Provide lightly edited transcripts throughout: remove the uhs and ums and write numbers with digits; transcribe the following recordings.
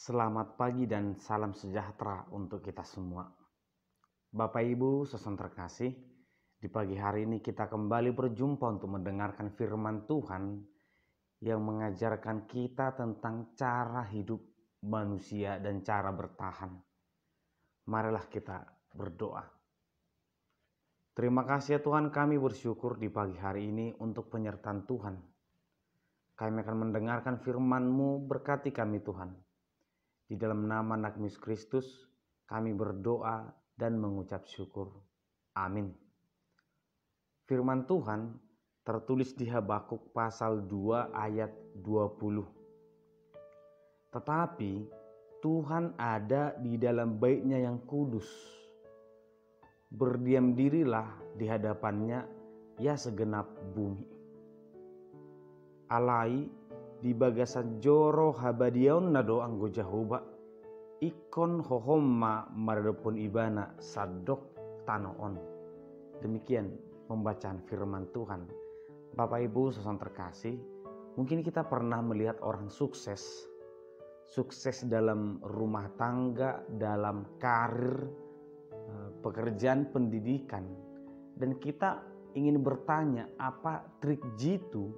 Selamat pagi dan salam sejahtera untuk kita semua. Bapak Ibu saudara terkasih, di pagi hari ini kita kembali berjumpa untuk mendengarkan firman Tuhan yang mengajarkan kita tentang cara hidup manusia dan cara bertahan. Marilah kita berdoa. Terima kasih ya Tuhan, kami bersyukur di pagi hari ini untuk penyertaan Tuhan. Kami akan mendengarkan firman-Mu, berkati kami Tuhan. Di dalam nama Anak Yesus Kristus, kami berdoa dan mengucap syukur. Amin. Firman Tuhan tertulis di Habakuk pasal 2 ayat 20. Tetapi Tuhan ada di dalam bait-Nya yang kudus. Berdiam dirilah di hadapannya, ya segenap bumi. Alai di bagasan joro habadion nado anggo jahoba ikon hohomma maradopon ibana sadok tanoon. Demikian pembacaan firman Tuhan. Bapak Ibu saudara terkasih, mungkin kita pernah melihat orang sukses dalam rumah tangga, dalam karir, pekerjaan, pendidikan, dan kita ingin bertanya apa trik jitu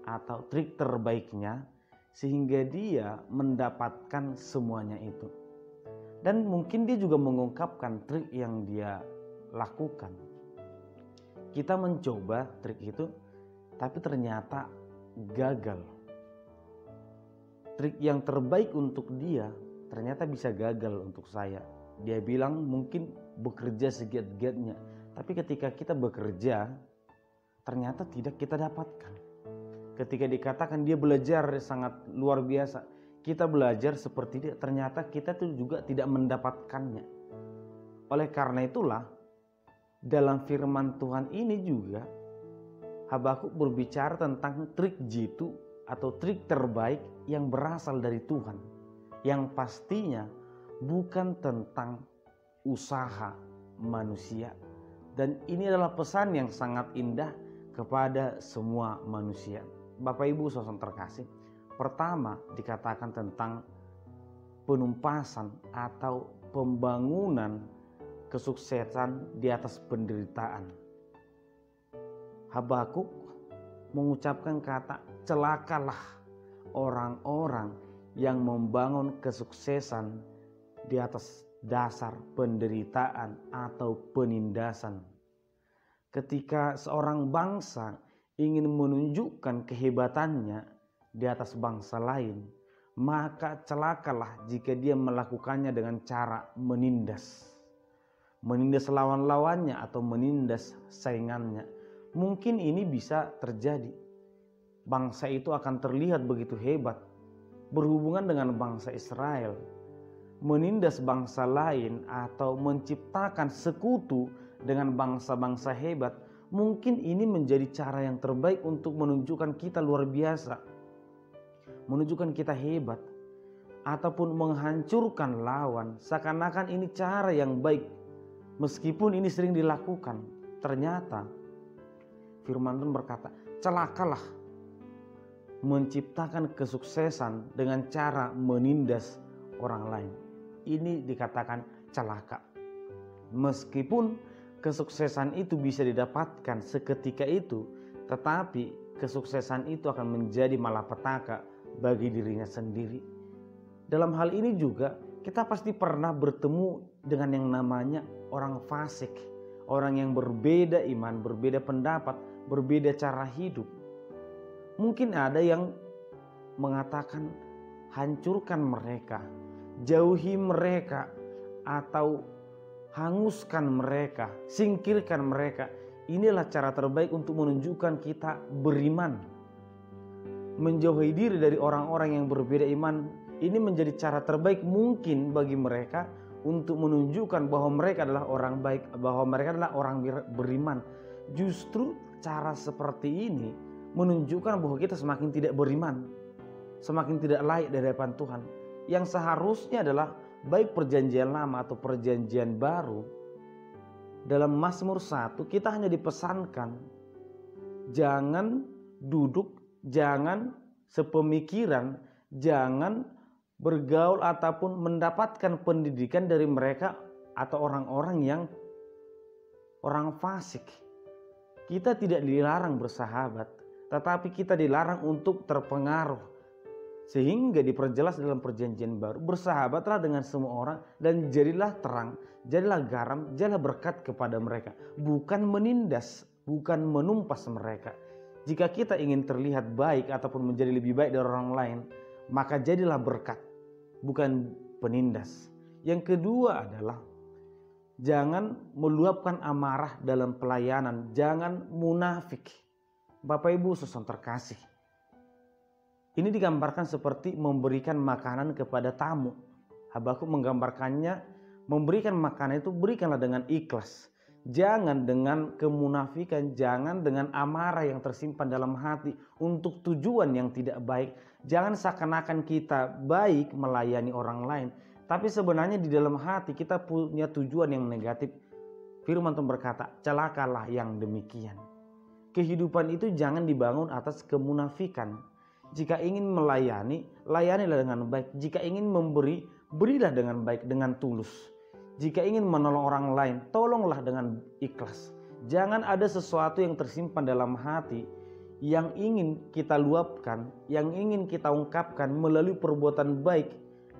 atau trik terbaiknya sehingga dia mendapatkan semuanya itu. Dan mungkin dia juga mengungkapkan trik yang dia lakukan. Kita mencoba trik itu tapi ternyata gagal. Trik yang terbaik untuk dia ternyata bisa gagal untuk saya. Dia bilang mungkin bekerja segiat-giatnya, tapi ketika kita bekerja ternyata tidak kita dapatkan. Ketika dikatakan dia belajar sangat luar biasa, kita belajar seperti dia, ternyata kita tuh juga tidak mendapatkannya. Oleh karena itulah, dalam firman Tuhan ini juga Habakuk berbicara tentang trik jitu atau trik terbaik yang berasal dari Tuhan, yang pastinya bukan tentang usaha manusia. Dan ini adalah pesan yang sangat indah kepada semua manusia. Bapak Ibu saudara terkasih, pertama dikatakan tentang penumpasan atau pembangunan kesuksesan di atas penderitaan. Habakuk mengucapkan kata celakalah orang-orang yang membangun kesuksesan di atas dasar penderitaan atau penindasan. Ketika seorang bangsa ingin menunjukkan kehebatannya di atas bangsa lain, maka celakalah jika dia melakukannya dengan cara menindas lawan-lawannya atau menindas saingannya. Mungkin ini bisa terjadi. Bangsa itu akan terlihat begitu hebat berhubungan dengan bangsa Israel. Menindas bangsa lain atau menciptakan sekutu dengan bangsa-bangsa hebat, mungkin ini menjadi cara yang terbaik untuk menunjukkan kita luar biasa, menunjukkan kita hebat, ataupun menghancurkan lawan. Seakan-akan ini cara yang baik, meskipun ini sering dilakukan. Ternyata firman Tuhan berkata, celakalah menciptakan kesuksesan dengan cara menindas orang lain. Ini dikatakan celaka. Meskipun kesuksesan itu bisa didapatkan seketika itu, tetapi kesuksesan itu akan menjadi malapetaka bagi dirinya sendiri. Dalam hal ini juga kita pasti pernah bertemu dengan yang namanya orang fasik, orang yang berbeda iman, berbeda pendapat, berbeda cara hidup. Mungkin ada yang mengatakan hancurkan mereka, jauhi mereka, atau hanguskan mereka, singkirkan mereka. Inilah cara terbaik untuk menunjukkan kita beriman. Menjauhi diri dari orang-orang yang berbeda iman, ini menjadi cara terbaik mungkin bagi mereka untuk menunjukkan bahwa mereka adalah orang baik, bahwa mereka adalah orang beriman. Justru cara seperti ini menunjukkan bahwa kita semakin tidak beriman, semakin tidak layak di hadapan Tuhan. Yang seharusnya adalah baik perjanjian lama atau perjanjian baru, dalam Mazmur 1 kita hanya dipesankan jangan duduk, jangan sepemikiran, jangan bergaul ataupun mendapatkan pendidikan dari mereka atau orang-orang yang orang fasik. Kita tidak dilarang bersahabat, tetapi kita dilarang untuk terpengaruh. Sehingga diperjelas dalam perjanjian baru, bersahabatlah dengan semua orang dan jadilah terang, jadilah garam, jadilah berkat kepada mereka. Bukan menindas, bukan menumpas mereka. Jika kita ingin terlihat baik ataupun menjadi lebih baik dari orang lain, maka jadilah berkat, bukan penindas. Yang kedua adalah jangan meluapkan amarah dalam pelayanan, jangan munafik. Bapak Ibu saudara terkasih, ini digambarkan seperti memberikan makanan kepada tamu. Habakuk menggambarkannya, memberikan makanan itu berikanlah dengan ikhlas. Jangan dengan kemunafikan, jangan dengan amarah yang tersimpan dalam hati untuk tujuan yang tidak baik. Jangan seakan-akan kita baik melayani orang lain, tapi sebenarnya di dalam hati kita punya tujuan yang negatif. Firman Tuhan berkata, celakalah yang demikian. Kehidupan itu jangan dibangun atas kemunafikan. Jika ingin melayani, layanilah dengan baik. Jika ingin memberi, berilah dengan baik, dengan tulus. Jika ingin menolong orang lain, tolonglah dengan ikhlas. Jangan ada sesuatu yang tersimpan dalam hati yang ingin kita luapkan, yang ingin kita ungkapkan melalui perbuatan baik,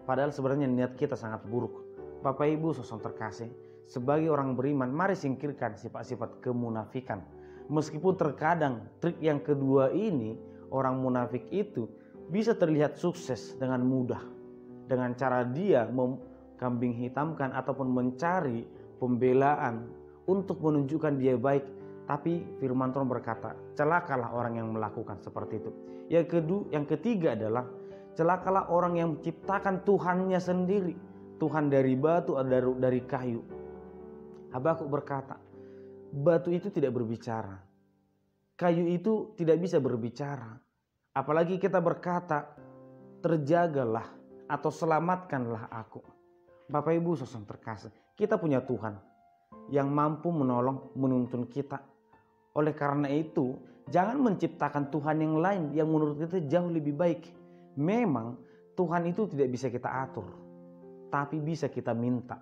padahal sebenarnya niat kita sangat buruk. Bapak Ibu saudara terkasih, sebagai orang beriman, mari singkirkan sifat-sifat kemunafikan. Meskipun terkadang trik yang kedua ini, orang munafik itu bisa terlihat sukses dengan mudah, dengan cara dia kambing hitamkan ataupun mencari pembelaan untuk menunjukkan dia baik. Tapi firman Tuhan berkata, celakalah orang yang melakukan seperti itu. Yang ketiga adalah celakalah orang yang menciptakan Tuhannya sendiri, Tuhan dari batu atau dari kayu. Habakuk berkata, batu itu tidak berbicara, kayu itu tidak bisa berbicara. Apalagi kita berkata, terjagalah atau selamatkanlah aku. Bapak Ibu saudara terkasih, kita punya Tuhan yang mampu menolong, menuntun kita. Oleh karena itu, jangan menciptakan Tuhan yang lain yang menurut kita jauh lebih baik. Memang Tuhan itu tidak bisa kita atur, tapi bisa kita minta.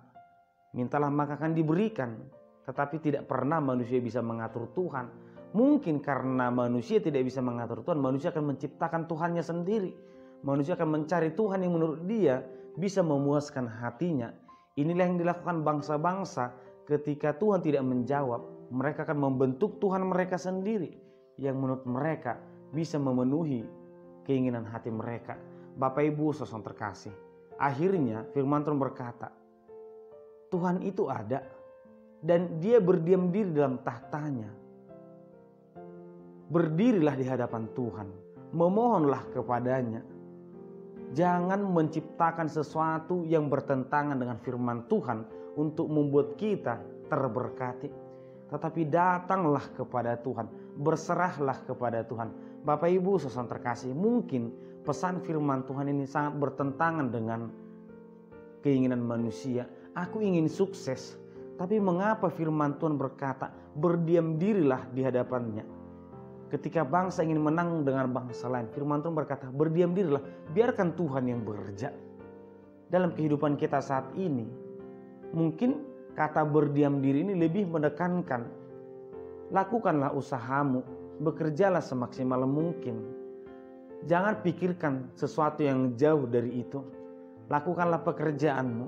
Mintalah maka akan diberikan. Tetapi tidak pernah manusia bisa mengatur Tuhan. Mungkin karena manusia tidak bisa mengatur Tuhan, manusia akan menciptakan Tuhannya sendiri. Manusia akan mencari Tuhan yang menurut dia bisa memuaskan hatinya. Inilah yang dilakukan bangsa-bangsa ketika Tuhan tidak menjawab. Mereka akan membentuk Tuhan mereka sendiri yang menurut mereka bisa memenuhi keinginan hati mereka. Bapak Ibu saudara terkasih, akhirnya firman Tuhan berkata, Tuhan itu ada dan dia berdiam diri dalam tahtanya. Berdirilah di hadapan Tuhan, memohonlah kepadanya. Jangan menciptakan sesuatu yang bertentangan dengan firman Tuhan untuk membuat kita terberkati. Tetapi datanglah kepada Tuhan, berserahlah kepada Tuhan. Bapak Ibu saudara terkasih, mungkin pesan firman Tuhan ini sangat bertentangan dengan keinginan manusia. Aku ingin sukses, tapi mengapa firman Tuhan berkata, berdiam dirilah di hadapannya. Ketika bangsa ingin menang dengan bangsa lain, firman Tuhan berkata, berdiam dirilah, biarkan Tuhan yang bekerja. Dalam kehidupan kita saat ini, mungkin kata berdiam diri ini lebih menekankan, lakukanlah usahamu, bekerjalah semaksimal mungkin. Jangan pikirkan sesuatu yang jauh dari itu. Lakukanlah pekerjaanmu,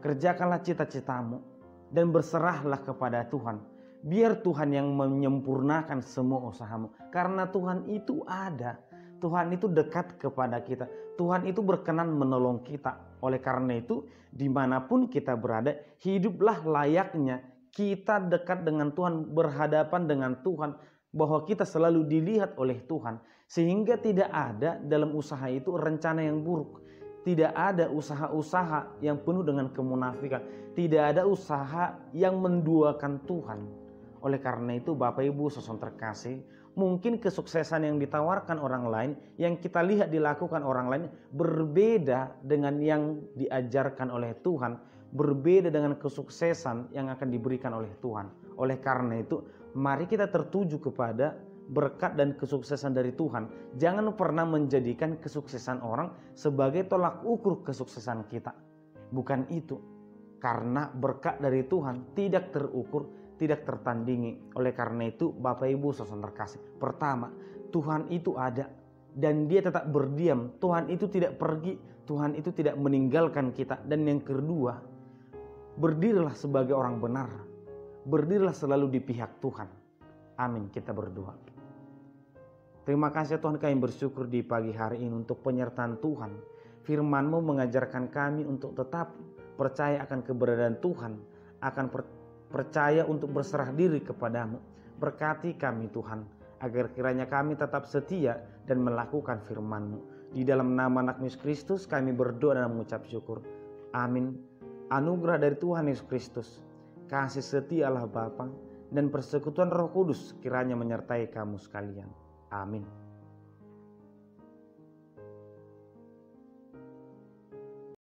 kerjakanlah cita-citamu, dan berserahlah kepada Tuhan. Biar Tuhan yang menyempurnakan semua usahamu. Karena Tuhan itu ada. Tuhan itu dekat kepada kita. Tuhan itu berkenan menolong kita. Oleh karena itu, dimanapun kita berada, hiduplah layaknya kita dekat dengan Tuhan, berhadapan dengan Tuhan, bahwa kita selalu dilihat oleh Tuhan. Sehingga tidak ada dalam usaha itu rencana yang buruk. Tidak ada usaha-usaha yang penuh dengan kemunafikan. Tidak ada usaha yang menduakan Tuhan. Oleh karena itu Bapak Ibu saudara terkasih, mungkin kesuksesan yang ditawarkan orang lain, yang kita lihat dilakukan orang lain, berbeda dengan yang diajarkan oleh Tuhan, berbeda dengan kesuksesan yang akan diberikan oleh Tuhan. Oleh karena itu, mari kita tertuju kepada berkat dan kesuksesan dari Tuhan. Jangan pernah menjadikan kesuksesan orang sebagai tolak ukur kesuksesan kita. Bukan itu. Karena berkat dari Tuhan tidak terukur, tidak tertandingi. Oleh karena itu Bapak Ibu saudara terkasih, pertama, Tuhan itu ada dan dia tetap berdiam. Tuhan itu tidak pergi, Tuhan itu tidak meninggalkan kita. Dan yang kedua, berdirilah sebagai orang benar. Berdirilah selalu di pihak Tuhan. Amin, kita berdoa. Terima kasih Tuhan, kami bersyukur di pagi hari ini untuk penyertaan Tuhan. Firman-Mu mengajarkan kami untuk tetap percaya akan keberadaan Tuhan, akan percaya untuk berserah diri kepadamu. Berkati kami Tuhan, agar kiranya kami tetap setia dan melakukan firman-Mu. Di dalam nama Anak Yesus Kristus kami berdoa dan mengucap syukur. Amin. Anugerah dari Tuhan Yesus Kristus, kasih setia Allah Bapa, dan persekutuan Roh Kudus kiranya menyertai kamu sekalian. Amin.